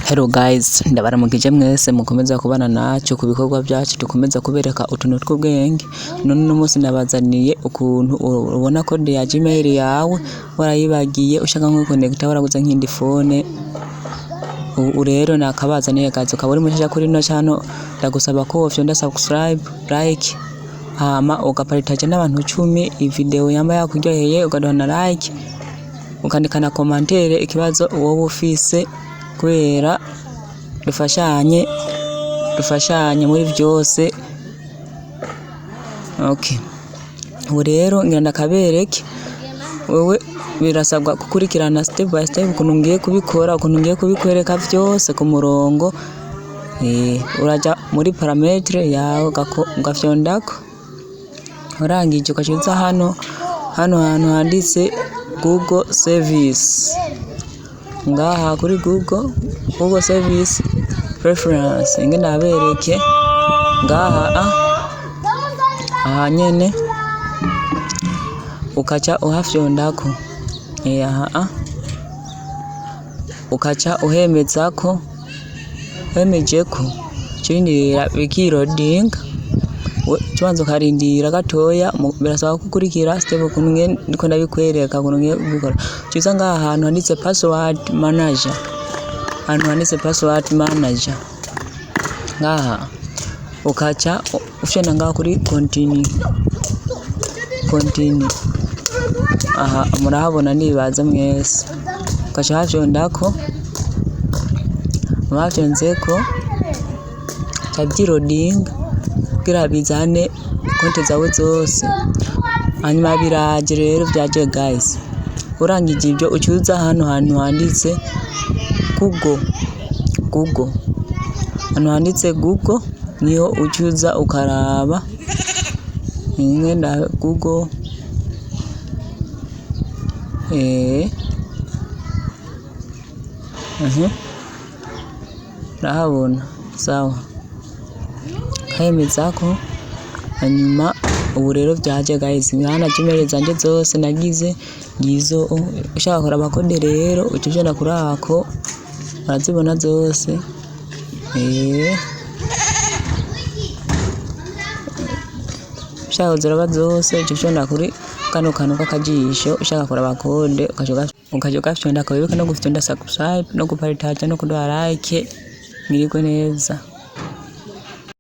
Hello guys, ndabaramukije mwese mukomeza kubana nacu ku bikorwa byacu dukomeza kubereka utuntu tw'ubwenge. None uno munsi nabazaniye ukuntu ubona code ya Gmail yawe warayibagiye ushaka nko connecta waraguze nk'indi phone. Rero nakabazaniye kazi ukaba uri mushasha kuri no channel, ndagusaba ko wofyonda subscribe, like, hama ugaparitaje n'abantu 10 iyi video yamba yakuryoheye ugaduha na like, ukandika na commentaire ikibazo wowe ufise kubera dufashanye muri byose. Okay, ubu rero ngira ndakabereke wewe birasabwa gukurikirana step by step ukuntu ngiye kubikora, ukuntu ngiye kubikwereka byose ku murongo. Uraja muri parametre yawe ugafyondako, urangije ukacuza hano hantu handitse Google Service. Ngaha kuri Google Service Preference inge ndabereke ngaha aha nyene ukaca uhafyondako ukaca uhemezako, hemejeko cindirira bikiroding kibanza ukarindira gatoya. Birasaba kukurikira step ukuntu ndiko ndabikwereka ukuntu ngiye kubikora. Ciza ngaha ahantu handitse password manager, ngaha ukaca ufyona ngaha kuri continue. Aha murahabona nibaza mwese, ukaca hafyondako, mwafyonzeko tabyiroding kugira bizane konte zawe zose. Hanyuma biraje rero byaje guys, urangije ibyo ucyuza hano hantu handitse Google, hano handitse Google niyo ucyuza ukaraba ingenda Google. Rahabona sawa, hemezako. Hanyuma ubu rero byaje guys, hana Gmail zanje zose nagize ngizo. Ushaka kuraba kode rero ucujana kuri ako urazibona zose. Ushaka kuziraba zose ucujana kuri kano kantu kakajisho. Ushaka kuraba kode ukaje ugafyonda, akabibika no gufyonda subscribe no guparitaja no kuduha like. Mwirigwe neza.